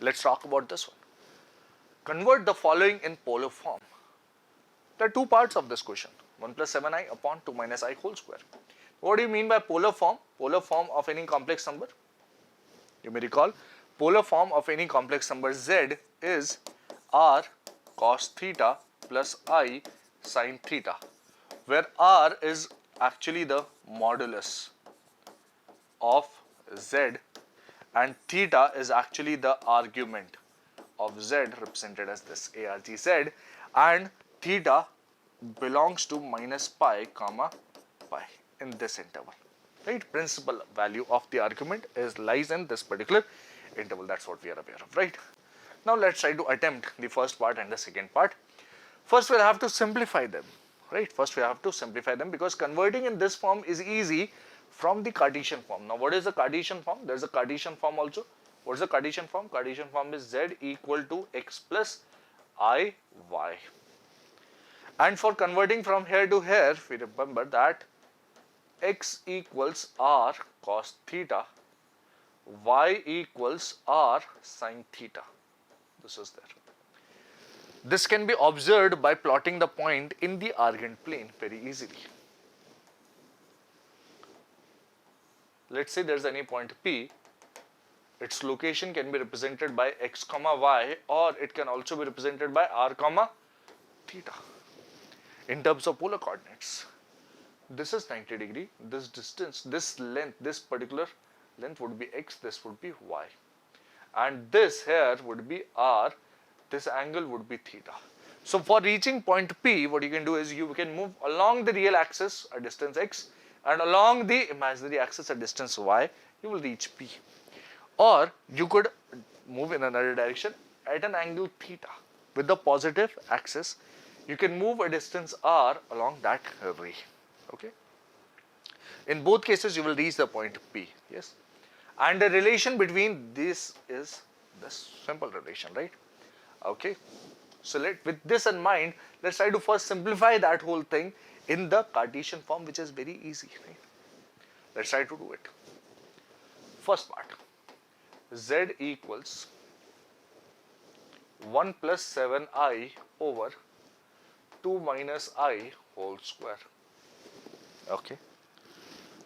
Let's talk about this one. Convert the following in polar form. There are two parts of this question. 1 plus 7i upon 2 minus I whole square. What do you mean by polar form? Polar form of any complex number. You may recall, polar form of any complex number z is r cos theta plus I sin theta, where r is actually the modulus of z and theta is actually the argument of z, represented as this argz, and theta belongs to minus pi comma pi in this interval, right? Principal value of the argument lies in this particular interval. That's what we are aware of, right? Now let's try to attempt the first part and the second part. First we'll have to simplify them, right? First we have to simplify them because converting in this form is easy from the Cartesian form. Now what is the Cartesian form? There is a Cartesian form also. What is the Cartesian form? Cartesian form is z equal to x plus I y. And for converting from here to here, we remember that x equals r cos theta, y equals r sin theta. This is there. This can be observed by plotting the point in the Argand plane very easily. Let's say there is any point P. Its location can be represented by x comma y, or it can also be represented by r comma theta in terms of polar coordinates. This is 90 degree, this distance, this length, this particular length would be x, this would be y, and this here would be r, this angle would be theta. So for reaching point P, what you can do is you can move along the real axis a distance x and along the imaginary axis a distance y, you will reach P. Or you could move in another direction at an angle theta with the positive axis. You can move a distance r along that ray. Okay. In both cases, you will reach the point P. Yes. And the relation between this is this simple relation, right? Okay. So with this in mind, let's try to first simplify that whole thing in the Cartesian form, which is very easy, right? Let's try to do it. First part. Z equals 1 plus 7i over 2 minus I whole square. Okay.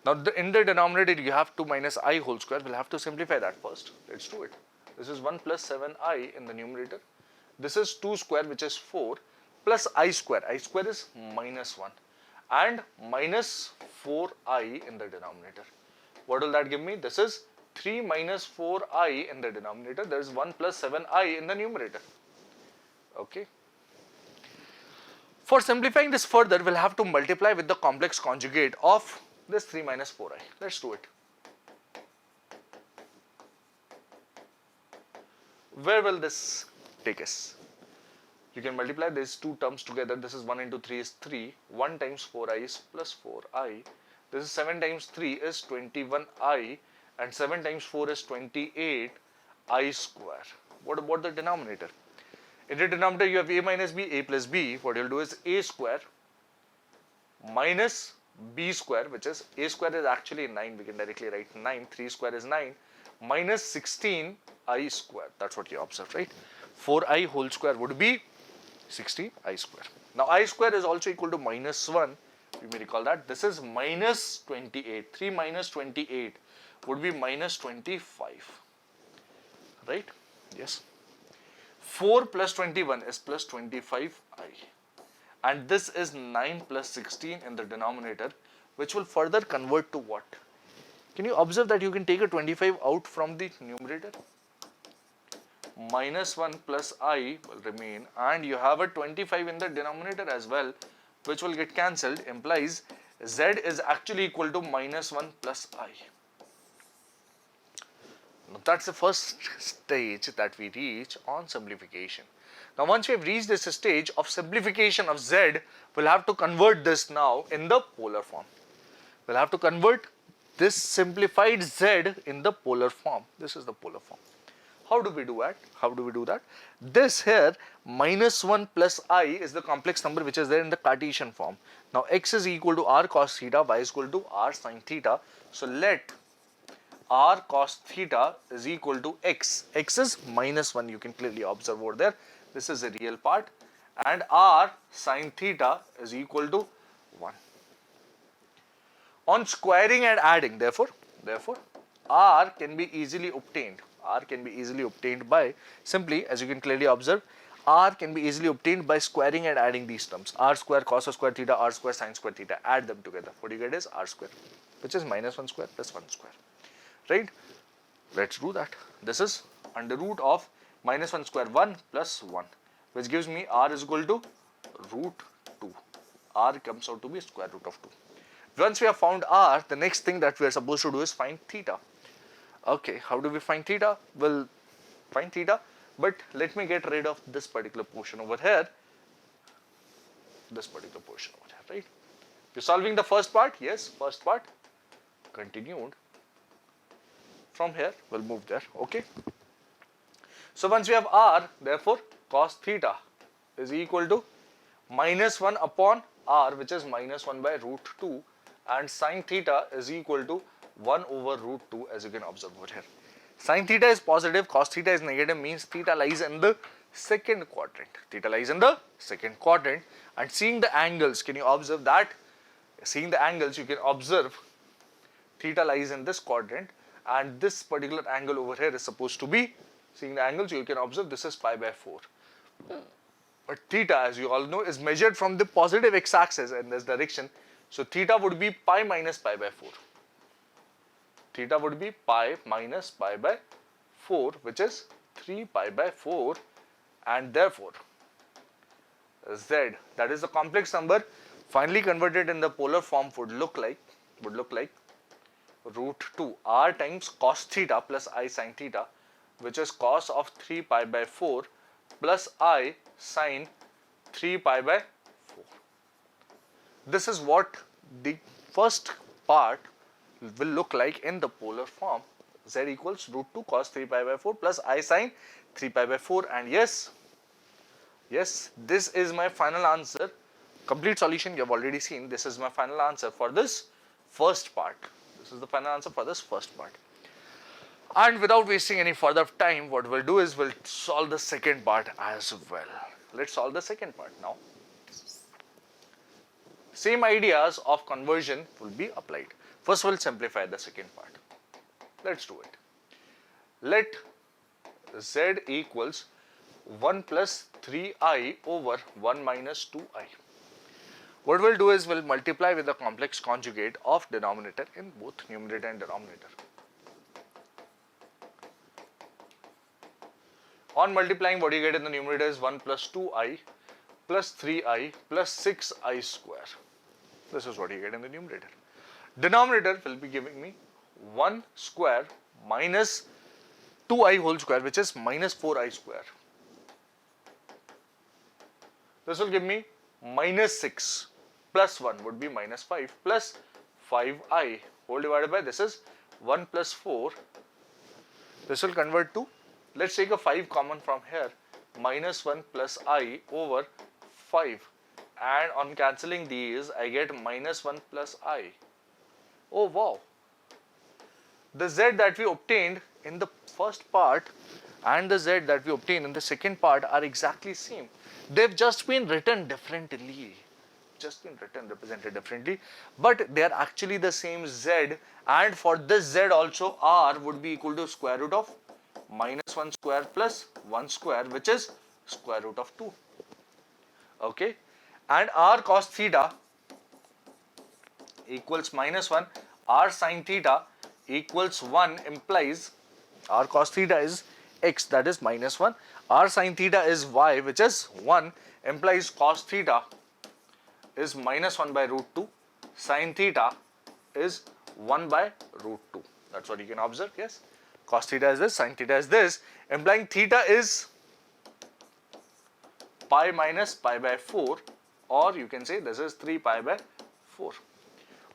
Now in the denominator you have 2 minus I whole square. We'll have to simplify that first. Let's do it. This is 1 plus 7i in the numerator. This is 2 square, which is 4, plus I square. I square is minus 1 and minus 4i in the denominator. What will that give me? This is 3 minus 4i in the denominator. There is 1 plus 7i in the numerator. Okay. For simplifying this further, we'll have to multiply with the complex conjugate of this 3 minus 4i. Let's do it. Where will this take us? You can multiply these two terms together. This is 1 into 3 is 3. 1 times 4i is plus 4i. This is 7 times 3 is 21i. And 7 times 4 is 28 I square. What about the denominator? In the denominator you have a minus b, a plus b. What you will do is a square minus b square, which is a square is actually 9. We can directly write 9. 3 square is 9 minus 16 I square. That's what you observe, right? 4i whole square would be 16 I square. Now I square is also equal to minus 1. You may recall that. This is minus 28. 3 minus 28 would be minus 25, right? Yes. 4 plus 21 is plus 25i, and this is 9 plus 16 in the denominator, which will further convert to what? Can you observe that you can take a 25 out from the numerator? Minus 1 plus I will remain, and you have a 25 in the denominator as well, which will get cancelled, implies z is actually equal to minus 1 plus I. Now, that's the first stage that we reach on simplification. Now, once we have reached this stage of simplification of z, we'll have to convert this now in the polar form. We'll have to convert this simplified z in the polar form. This is the polar form. How do we do that? How do we do that? This here, minus 1 plus I is the complex number which is there in the Cartesian form. Now, x is equal to r cos theta, y is equal to r sin theta. So, let r cos theta is equal to x. X is -1, you can clearly observe over there. This is a real part, and r sin theta is equal to 1. On squaring and adding, therefore r can be easily obtained. R can be easily obtained by simply, as you can clearly observe, r can be easily obtained by squaring and adding these terms. R square cos square theta, r square sin square theta. Add them together. What you get is r square, which is -1 square plus 1 square. Right? Let's do that. This is under root of -1 square 1 plus 1, which gives me r is equal to root 2. R comes out to be square root of 2. Once we have found r, the next thing that we are supposed to do is find theta. Okay, how do we find theta? We'll find theta, but let me get rid of this particular portion over here. This particular portion over here, right? You're solving the first part? Yes, first part. Continued. From here, we'll move there, okay? So once we have r, therefore cos theta is equal to -1 upon r, which is -1 by root 2, and sin theta is equal to 1 over root 2, as you can observe over here. Sin theta is positive, cos theta is negative, means theta lies in the second quadrant. Theta lies in the second quadrant, and seeing the angles, can you observe that? Seeing the angles, you can observe theta lies in this quadrant, and this particular angle over here is supposed to be, seeing the angles, you can observe this is pi by 4. But theta, as you all know, is measured from the positive x-axis in this direction. So theta would be pi minus pi by 4. Theta would be pi minus pi by 4, which is 3 pi by 4, and therefore z, that is the complex number, finally converted in the polar form, would look like root 2 r times cos theta plus I sin theta, which is cos of 3 pi by 4 plus I sin 3 pi by 4. This is what the first part will look like in the polar form. Z equals root 2 cos 3 pi by 4 plus I sin 3 pi by 4, and yes, this is my final answer. Complete solution you have already seen. This is my final answer for this first part. This is the final answer for this first part. And without wasting any further time, what we'll do is we'll solve the second part as well. Let's solve the second part now. Same ideas of conversion will be applied. First, we'll simplify the second part. Let's do it. Let z equals 1 plus 3i over 1 minus 2i. What we'll do is we'll multiply with the complex conjugate of denominator in both numerator and denominator. On multiplying, what you get in the numerator is 1 plus 2i plus 3i plus 6i square. This is what you get in the numerator. Denominator will be giving me 1 square minus 2i whole square, which is minus 4i square. This will give me minus 6 plus 1 would be minus 5 plus 5i whole divided by, this is 1 plus 4. This will convert to, let's take a 5 common from here, minus 1 plus I over 5, and on cancelling these I get minus 1 plus I. Oh wow! The z that we obtained in the first part and the z that we obtained in the second part are exactly same. They've just been written differently. Represented differently, but they are actually the same z, and for this z also r would be equal to square root of minus 1 square plus 1 square, which is square root of 2. Okay, and r cos theta equals minus 1, r sin theta equals 1 implies r cos theta is x, that is minus 1, r sin theta is y, which is 1, implies cos theta is minus 1 by root 2, sin theta is 1 by root 2. That's what you can observe, yes. Cos theta is this, sin theta is this, implying theta is pi minus pi by 4, or you can say this is 3 pi by 4.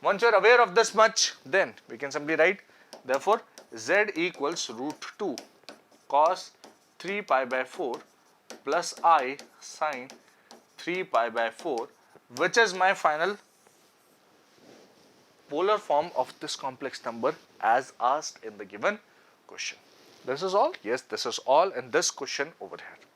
Once you are aware of this much, then we can simply write, therefore, z equals root 2 cos 3 pi by 4 plus I sin 3 pi by 4, which is my final polar form of this complex number as asked in the given question. This is all? Yes, this is all in this question over here.